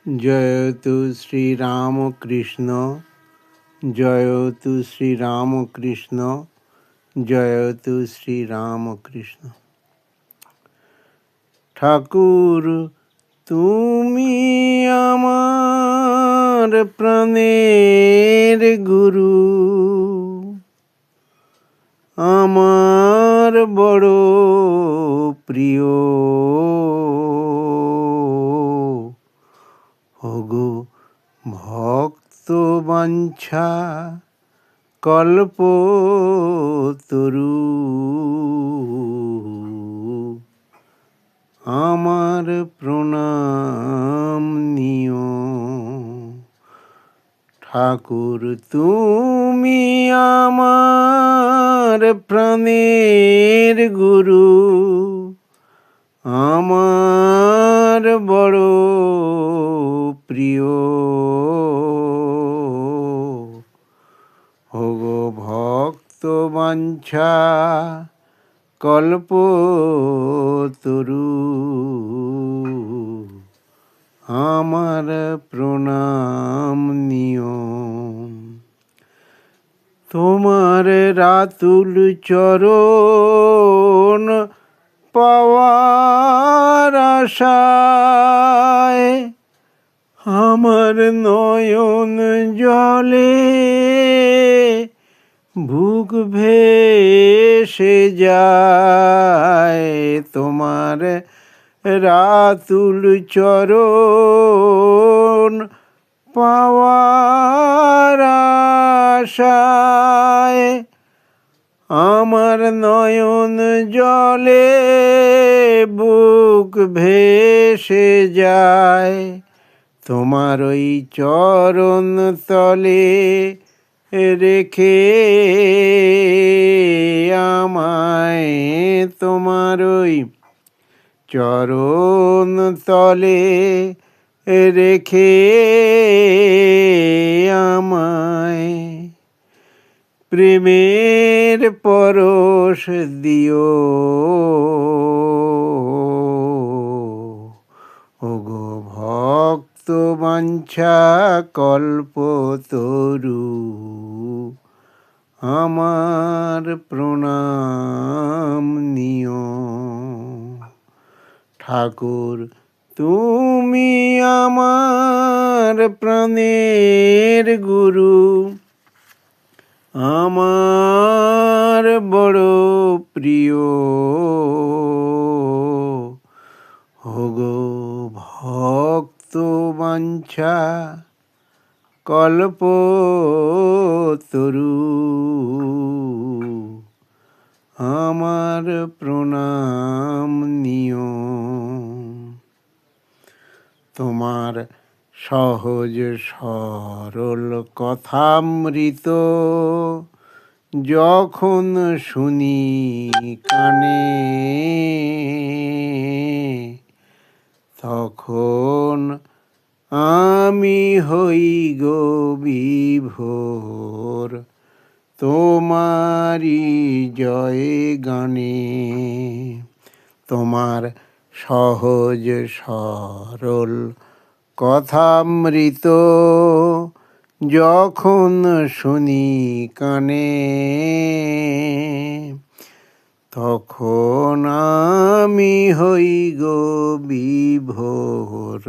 জয়তু শ্রীরামকৃষ্ণ, জয়তু শ্রীরামকৃষ্ণ, জয়তু শ্রীরামকৃষ্ণ। ঠাকুর তুমি আমার প্রাণের গুরু, আমার বড় প্রিয়। ওগো ভক্ত বাঞ্ছা কল্পতরু, আমার প্রণাম নিও। ঠাকুর তুমি আমার প্রাণের গুরু, আমার বড় প্রিয়। ওগো ভক্ত বাঞ্ছা কল্পতরু, আমার প্রণাম নিও। তোমার রাতুল চরণ পাওয়ার আশায় আমার নয়ন জলে বুক ভেসে যায়। তোমার রাতুল চরণ পাওয়ার আশায় আমার নয়ন জলে বুক ভেসে যায়। তোমার ওই চরণ তলে রেখে আমায়, তোমার ওই চরণ তলে রেখে আমায় প্রেমের পরশ দিও। ওগো ভক্ত বাঞ্ছা কল্পতরু, আমার প্রণাম নিও। ঠাকুর তুমি আমার প্রাণের গুরু, আমার বড় প্রিয়। ওগো ভক্ত বাঞ্ছা কল্পতরু, আমার প্রণাম নিও। তোমার সহজ সরল কথামৃত যখন শুনি কানে, তখন আমি হই গো বিভোর তোমারি জয় গানে। তোমার সহজ সরল কথামৃত যখন শুনি কানে, তখন আমি হই গো বিভোর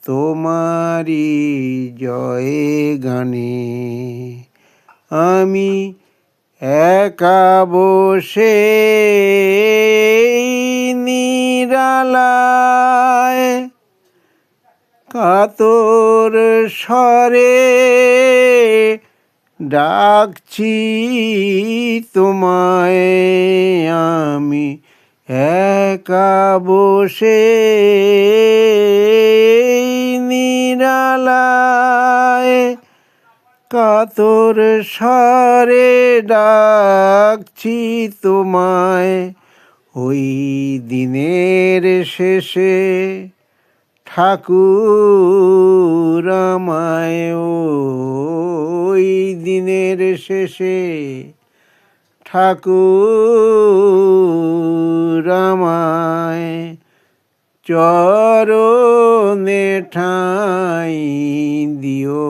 তোমারি জয় গানে। আমি একা বসে নিরালায় কাতর স্বরে ডাকছি তোমায়। আমি একা বসে নিরালায় কাতর স্বরে ডাকছি তোমায়। ওই দিনের শেষে ঠাকুর আমায়, ওই দিনের শেষে ঠাকুর আমায় চরণ চরণে ঠাঁই দিও।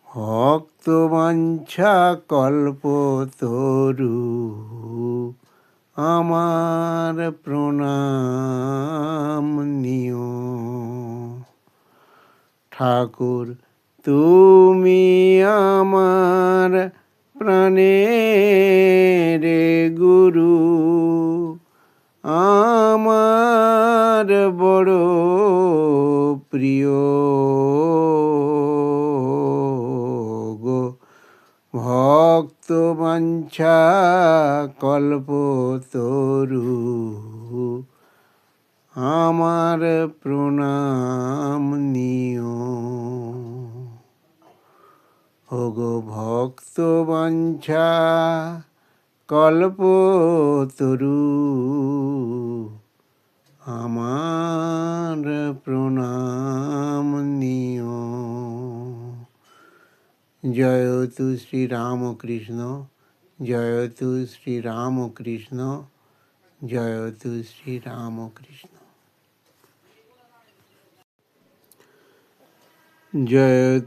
ভক্তবাঞ্ছা কল্পতরু আমার প্রণাম নিও। ঠাকুর তুমি আমার প্রাণের গুরু, আমার বড় প্রিয় গো। ভক্তবাঞ্ছা কল্পতরু আমার প্রণাম নিও। ওগো ভক্তবাঞ্ছা কল্পতরু আমার প্রণাম নিও। জয়তু শ্রীরামকৃষ্ণ, জয়তু শ্রীরামকৃষ্ণ, জয়তু শ্রীরামকৃষ্ণ। জয়